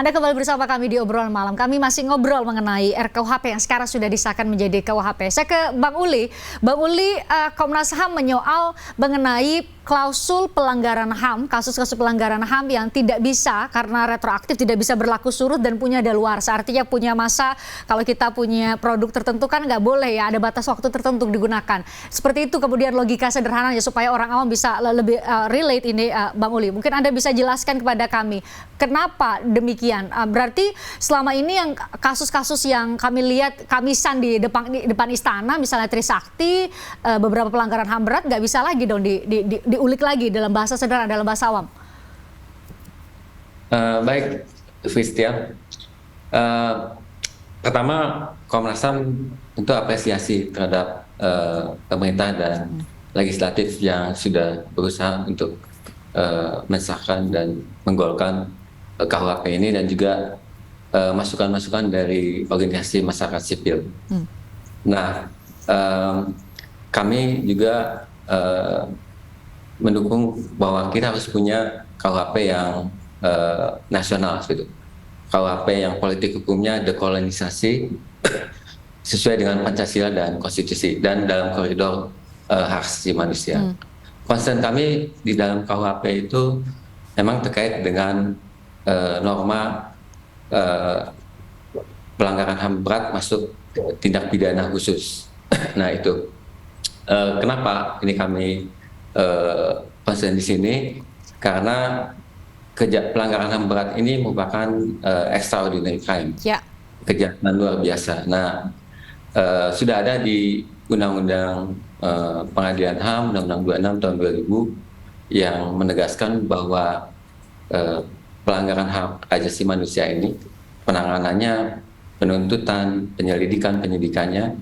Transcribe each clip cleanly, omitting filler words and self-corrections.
Anda kembali bersama kami di obrolan malam. Kami masih ngobrol mengenai RKUHP yang sekarang sudah disahkan menjadi KUHP. Saya ke Bang Uli. Bang Uli, Komnas HAM menyoal mengenai klausul pelanggaran HAM, kasus-kasus pelanggaran HAM yang tidak bisa karena retroaktif tidak bisa berlaku surut dan punya daluarsa. Artinya punya masa, kalau kita punya produk tertentu kan nggak boleh ya, ada batas waktu tertentu digunakan. Seperti itu kemudian logika sederhananya supaya orang awam bisa lebih relate ini, Bang Uli. Mungkin Anda bisa jelaskan kepada kami, kenapa demikian? Berarti selama ini yang kasus-kasus yang kami lihat kamisan di depan istana, misalnya Trisakti, beberapa pelanggaran HAM berat nggak bisa lagi dong diulik lagi dalam bahasa sederhana, dalam bahasa awam. Baik, Christian. Pertama, Komnas HAM tentu apresiasi terhadap pemerintah dan legislatif yang sudah berusaha untuk mensahkan dan menggolkan KUHP ini, dan juga masukan-masukan dari organisasi masyarakat sipil. Nah, kami juga mendukung bahwa kita harus punya KUHP yang nasional, gitu. KUHP yang politik hukumnya dekolonisasi sesuai dengan Pancasila dan Konstitusi dan dalam koridor hak asasi manusia. Concern kami di dalam KUHP itu memang terkait dengan norma pelanggaran HAM berat masuk tindak pidana khusus. Nah itu kenapa ini kami concern di sini, karena pelanggaran HAM berat ini merupakan extraordinary crime, kejahatan luar biasa. Nah, sudah ada di Undang-Undang Pengadilan HAM, Undang-Undang 26 tahun 2000 yang menegaskan bahwa pelanggaran hak asasi manusia ini penanganannya, penuntutan, penyidikannya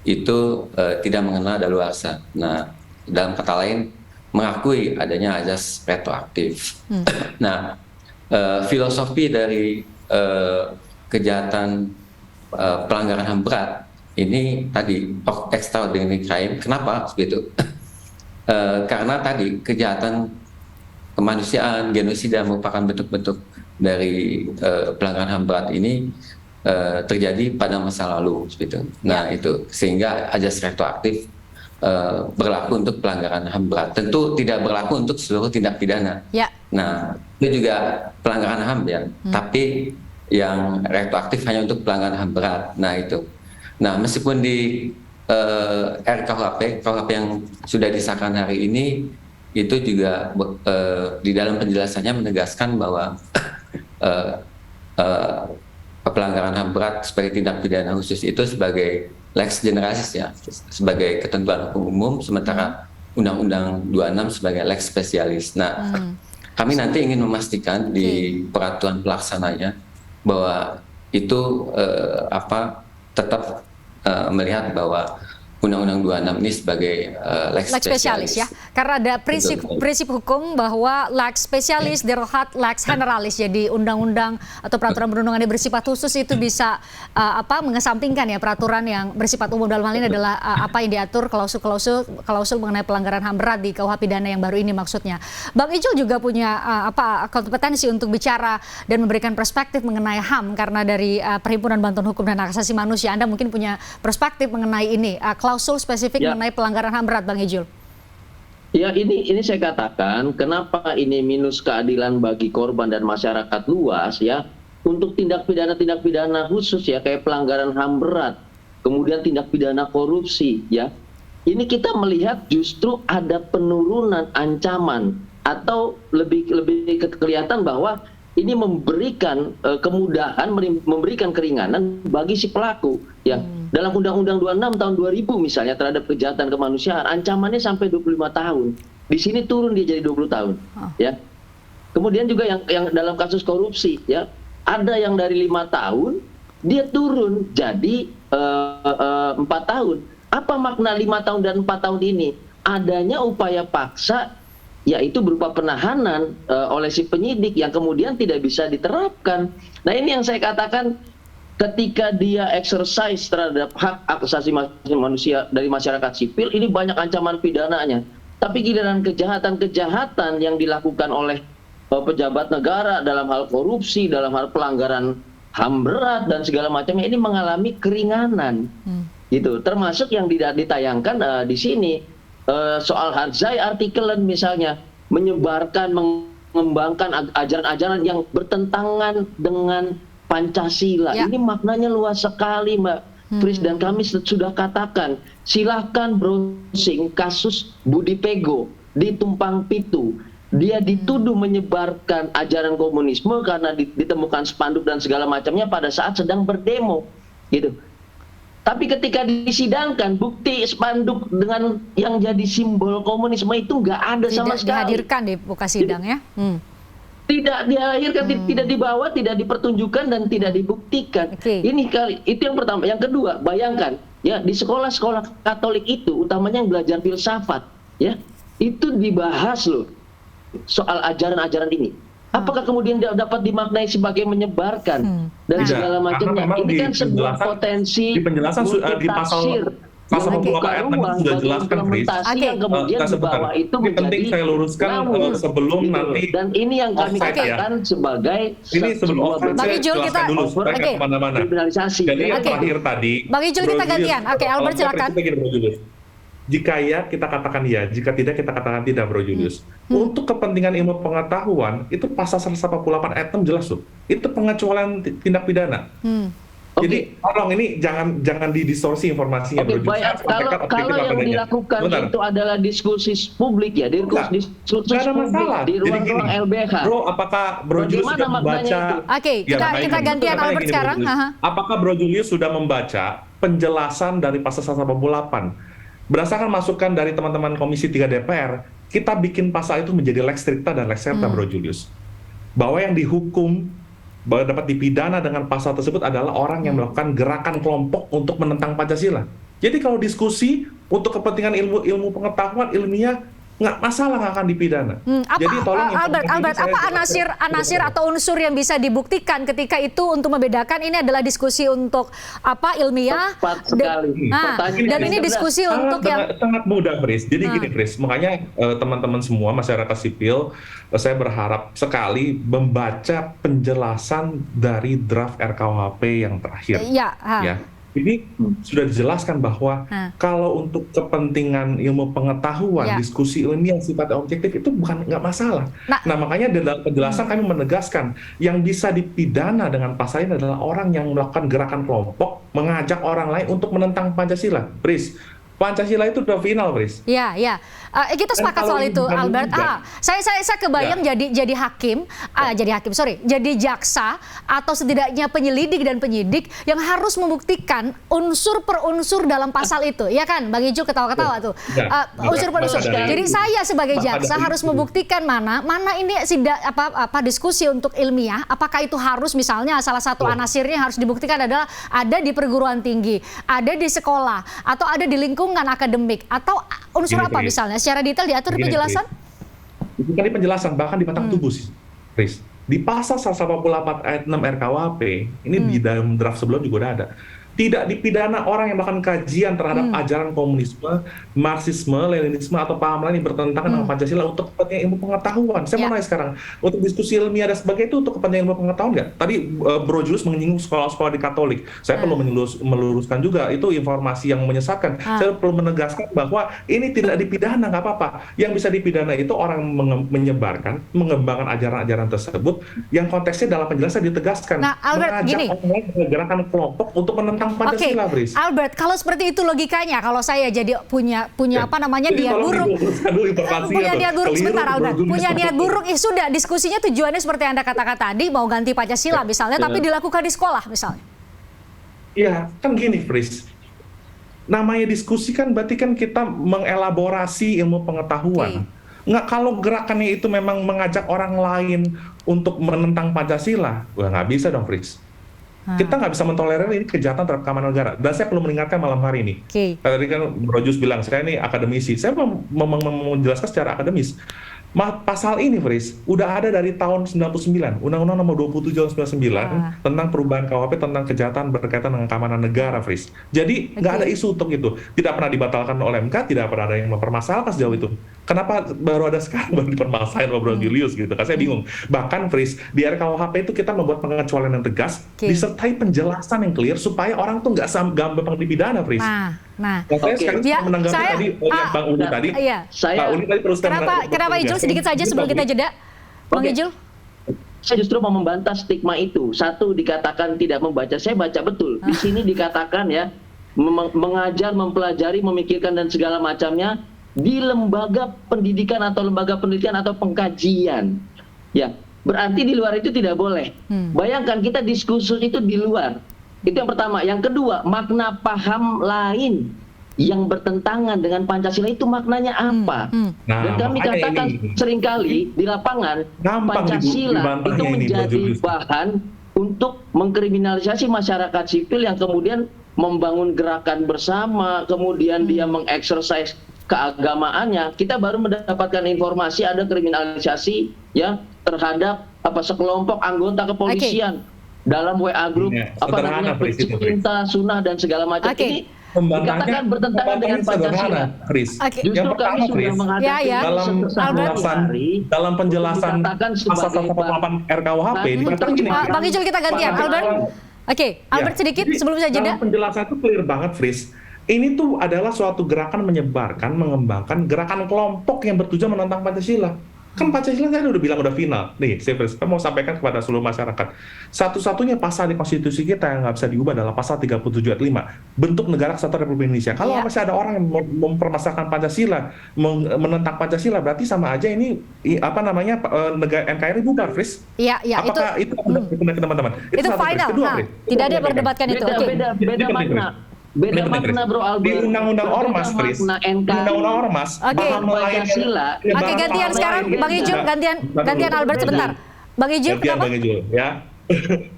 itu tidak mengenal daluarsa. Nah, dalam kata lain mengakui adanya azas retroaktif. Nah, filosofi dari kejahatan pelanggaran HAM berat ini tadi extraordinary crime. Kenapa begitu? Karena tadi kejahatan kemanusiaan, genosida merupakan bentuk-bentuk dari pelanggaran HAM berat ini terjadi pada masa lalu, gitu. Nah itu sehingga azas retroaktif berlaku untuk pelanggaran HAM berat. Tentu tidak berlaku untuk seluruh tindak pidana. Nah itu juga pelanggaran HAM ya, tapi yang retroaktif hanya untuk pelanggaran HAM berat. Nah itu. Nah meskipun di RKUHP yang sudah disahkan hari ini itu juga di dalam penjelasannya menegaskan bahwa pelanggaran HAM berat sebagai tindak pidana khusus itu sebagai lex generalis ya, sebagai ketentuan hukum umum, sementara Undang-Undang 26 sebagai lex spesialis. Nah, kami nanti ingin memastikan di peraturan pelaksananya bahwa itu tetap melihat bahwa Undang-Undang 26 ini sebagai lex spesialis ya, karena ada prinsip hukum bahwa lex spesialis derhat lex generalis. Jadi undang-undang atau peraturan perundangan yang bersifat khusus itu bisa mengesampingkan ya peraturan yang bersifat umum. Dalam hal ini adalah apa yang diatur klausul mengenai pelanggaran HAM berat di KUH pidana yang baru ini maksudnya. Bang Ijul juga punya kompetensi untuk bicara dan memberikan perspektif mengenai HAM, karena dari Perhimpunan Bantuan Hukum dan Hak Asasi Manusia Anda mungkin punya perspektif mengenai ini. Klausul spesifik mengenai pelanggaran HAM berat, Bang Ijul. Ya, ini saya katakan kenapa ini minus keadilan bagi korban dan masyarakat luas ya, untuk tindak pidana khusus ya, kayak pelanggaran HAM berat, kemudian tindak pidana korupsi ya. Ini kita melihat justru ada penurunan ancaman, atau lebih kelihatan bahwa ini memberikan kemudahan, memberikan keringanan bagi si pelaku ya. Dalam Undang-Undang 26 tahun 2000 misalnya terhadap kejahatan kemanusiaan ancamannya sampai 25 tahun. Di sini turun dia jadi 20 tahun ya. Kemudian juga yang dalam kasus korupsi ya, ada yang dari 5 tahun dia turun jadi 4 tahun. Apa makna 5 tahun dan 4 tahun ini? Adanya upaya paksa, yaitu berupa penahanan oleh si penyidik yang kemudian tidak bisa diterapkan. Nah ini yang saya katakan, ketika dia exercise terhadap hak asasi manusia dari masyarakat sipil, ini banyak ancaman pidananya. Tapi giliran kejahatan-kejahatan yang dilakukan oleh pejabat negara dalam hal korupsi, dalam hal pelanggaran HAM berat dan segala macamnya ini mengalami keringanan. Gitu. Termasuk yang ditayangkan di sini soal Harzai artikelen misalnya menyebarkan, mengembangkan ajaran-ajaran yang bertentangan dengan Pancasila. Ya. Ini maknanya luas sekali, Mbak Fris, dan kami sudah katakan, silahkan browsing kasus Budi Pego di Tumpang Pitu. Dia dituduh menyebarkan ajaran komunisme karena ditemukan spanduk dan segala macamnya pada saat sedang berdemo, gitu. Tapi ketika disidangkan, bukti spanduk dengan yang jadi simbol komunisme itu nggak ada sama sekali. Dihadirkan di muka sidang ya. Tidak dihadirkan, tidak dibawa, tidak dipertunjukkan dan tidak dibuktikan. Ini kali itu yang pertama. Yang kedua, bayangkan ya di sekolah-sekolah Katolik itu, utamanya yang belajar filsafat, ya itu dibahas loh soal ajaran-ajaran ini. Apakah kemudian dapat dimaknai sebagai menyebarkan dan segala macamnya? Ini kan sebuah potensi di penjelasan di pasal 128 ayat 6 sudah jelaskan, Chris. Yang kemudian di bawah itu ini penting saya luruskan sebelum gitu. nanti. Dan ini yang kami katakan sebagai ini sebelum Bang Ijul kita kemana-mana. Kriminalisasi. Jadi yang terakhir tadi. Bang Ijul kita gantian. Oke, Albert silakan. Jika ya, kita katakan ya. Jika tidak, kita katakan tidak, Bro Julius. Untuk kepentingan ilmu pengetahuan, itu pasal 148 ayat 6 jelas loh. Itu pengecualian tindak pidana. Jadi tolong ini jangan didistorsi informasinya, Bro Julius. Kalau yang dilakukan itu adalah diskusi publik ya, diskusi publik di ruang-ruang LBH. Bro, apakah Bro Julius sudah membaca? Oke, kita gantian Albert sekarang. Apakah Bro Julius sudah membaca penjelasan dari pasal 148? Berdasarkan masukan dari teman-teman Komisi 3 DPR, kita bikin pasal itu menjadi lex stricta dan lex certa, Bro Julius. Bahwa yang dihukum, bahwa dapat dipidana dengan pasal tersebut adalah orang yang melakukan gerakan kelompok untuk menentang Pancasila. Jadi kalau diskusi untuk kepentingan ilmu pengetahuan ilmiah, nggak masalah, nggak akan dipidana. Jadi tolong Albert, apa anasir atau unsur yang bisa dibuktikan ketika itu untuk membedakan ini adalah diskusi untuk apa ilmiah dan ini diskusi untuk yang sangat mudah, Chris. Jadi gini, Chris, makanya teman-teman semua masyarakat sipil, saya berharap sekali membaca penjelasan dari draft RKUHP yang terakhir. Ya. Ini sudah dijelaskan bahwa kalau untuk kepentingan ilmu pengetahuan, diskusi ilmiah yang sifatnya objektif itu nggak masalah. Nah makanya dalam penjelasan kami menegaskan yang bisa dipidana dengan pasal ini adalah orang yang melakukan gerakan kelompok, mengajak orang lain untuk menentang Pancasila. Pris, Pancasila itu udah final, Pris. Iya. Kita sepakat soal itu, Albert. Saya kebayang jadi hakim, jadi jaksa atau setidaknya penyelidik dan penyidik yang harus membuktikan unsur per unsur dalam pasal itu, ya kan? Bang Ijul ketawa-ketawa tuh. Unsur per unsur. Jadi saya sebagai jaksa harus membuktikan mana ini diskusi untuk ilmiah. Apakah itu harus misalnya salah satu anasirnya yang harus dibuktikan adalah ada di perguruan tinggi, ada di sekolah, atau ada di lingkungan akademik, atau unsur apa misalnya secara detail diatur di penjelasan? Itu tadi penjelasan bahkan di batang tubuh sih, Chris. Di pasal 148 ayat 6 RKUHP, ini di dalam draft sebelum juga udah ada. Tidak dipidana orang yang melakukan kajian terhadap ajaran komunisme, Marxisme, Leninisme, atau paham lain yang bertentangan dengan Pancasila untuk kepentingan ilmu pengetahuan. Saya mau nanya sekarang, untuk diskusi ilmiah dan sebagainya itu untuk kepentingan ilmu pengetahuan nggak? Tadi Bro Julius menyinggung sekolah-sekolah di Katolik. Saya perlu meluruskan juga, itu informasi yang menyesatkan. Saya perlu menegaskan bahwa ini tidak dipidana, nggak apa-apa. Yang bisa dipidana itu orang menyebarkan, mengembangkan ajaran-ajaran tersebut, yang konteksnya dalam penjelasan ditegaskan. Nah, Albert, mengajak orang gerakan kelompok untuk menentang Pancasila, Bris. Albert, kalau seperti itu logikanya, kalau saya jadi punya apa namanya niat buruk, punya niat buruk sebentar, Albert, punya niat buruk, sudah diskusinya tujuannya seperti Anda katakan tadi, mau ganti Pancasila misalnya, tapi dilakukan di sekolah misalnya. Iya, kan gini, Bris. Namanya diskusi kan berarti kan kita mengelaborasi ilmu pengetahuan. Nggak, kalau gerakannya itu memang mengajak orang lain untuk menentang Pancasila, nggak bisa dong, Bris. Kita nggak bisa mentolerir ini kejahatan terhadap keamanan negara. Dan saya perlu mengingatkan malam hari ini. Tadi kan Bro Jus bilang, saya ini akademisi. Saya menjelaskan secara akademis. Pasal ini, Fris, udah ada dari tahun 99, Undang-Undang nomor 27 tahun 99 tentang perubahan KUHP tentang kejahatan berkaitan dengan keamanan negara, Fris. Jadi nggak ada isu untuk itu. Tidak pernah dibatalkan oleh MK, tidak pernah ada yang mempermasalahkan sejauh itu. kenapa baru ada sekarang baru dipermasalahin Bro Julius gitu kan, saya bingung. Bahkan Fris, di RKUHP itu kita membuat pengecualian yang tegas, disertai penjelasan yang clear supaya orang tuh nggak gampang dipidana, Fris. Nah, saya sekarang menanggapi tadi Bang Uli tadi. Pak Uli tadi terus kenapa Ijul sedikit saja sebelum kita jeda, Bang Ijul? Saya justru mau membantah stigma itu. Satu, dikatakan tidak membaca, saya baca betul. Di sini dikatakan ya, mengajar, mempelajari, memikirkan dan segala macamnya di lembaga pendidikan atau pengkajian. Ya, berarti di luar itu tidak boleh. Bayangkan kita diskursus itu di luar. Itu yang pertama. Yang kedua, makna paham lain yang bertentangan dengan Pancasila itu maknanya apa? Dan kami katakan seringkali di lapangan Pancasila itu menjadi bahan untuk mengkriminalisasi masyarakat sipil yang kemudian membangun gerakan bersama, kemudian dia mengeksersis keagamaannya. Kita baru mendapatkan informasi ada kriminalisasi ya terhadap sekelompok anggota kepolisian dalam WA group pecinta sunnah dan segala macam. Ini dikatakan bertentangan dengan Pancasila. Justru kami sudah menghadapi dalam penjelasan pasal 188 RKUHP dikatakan gini. Bang Ijul, kita gantian, Albert. Albert sedikit sebelum saya jeda. Dalam penjelasan itu clear banget, Fris. Ini tuh adalah suatu gerakan menyebarkan, mengembangkan gerakan kelompok yang bertujuan menentang Pancasila. Kan Pancasila saya udah bilang udah final. Nih, saya mau sampaikan kepada seluruh masyarakat. Satu-satunya pasal di konstitusi kita yang nggak bisa diubah adalah pasal 37 ayat 5. Bentuk negara kesatuan Republik Indonesia. Kalau masih ada orang yang mempermasalahkan Pancasila, menentang Pancasila, berarti sama aja ini negara NKRI bubar, Fris. Iya, apakah itu teman-teman? Itu final. Tidak ada berdebatkan itu. Beda makna. Beda makna Bro Albert. Di Undang-Undang Ormas, Fris. Di Undang-Undang Ormas. Pancasila. Oke, gantian sekarang Bang Ijul, gantian Albert sebentar. Bang Ijul, kenapa? Bang Ijul, ya.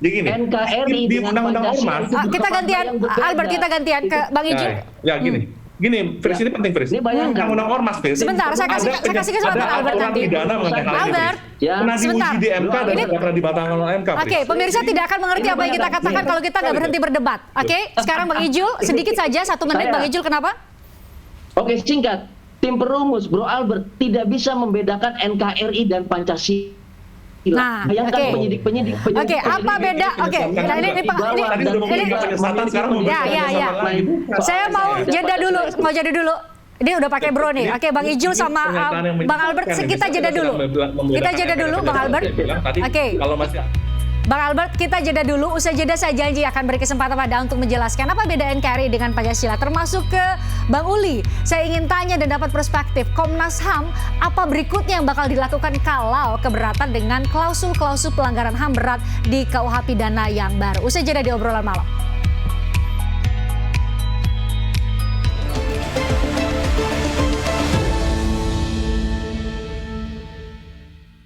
Jadi NKRI di Undang-Undang Ormas. Kita gantian, Albert, kita gantian ke Bang Ijul. Ya, gini, Fris, ini penting, Fris. Undang-Undang Ormas, Fris. Sebentar, saya kasih kesempatan Albert nanti. Albert, sebentar. Di MK dan tidak pernah dibatalkan oleh MK. Oke, pemirsa tidak akan mengerti apa yang kita katakan kalau kita nggak berhenti berdebat. Oke, sekarang Bang Ijul, sedikit saja 1 menit. Bang Ijul, kenapa? Oke, singkat. Tim perumus, Bro Albert, tidak bisa membedakan NKRI dan Pancasila. Nah, penyidik. Oke, apa beda? Oke, nah ini saya mau jeda dulu. Ini udah pakai bro nih. Oke, Bang Ijul sama Bang Albert, kita jeda dulu. Bang Albert. Oke. Bang Albert, kita jeda dulu. Usai jeda saya janji akan beri kesempatan pada untuk menjelaskan apa beda NKRI dengan Pancasila. Termasuk ke Bang Uli. Saya ingin tanya dan dapat perspektif Komnas HAM, apa berikutnya yang bakal dilakukan kalau keberatan dengan klausul-klausul pelanggaran HAM berat di KUH pidana yang baru. Usai jeda di obrolan malam.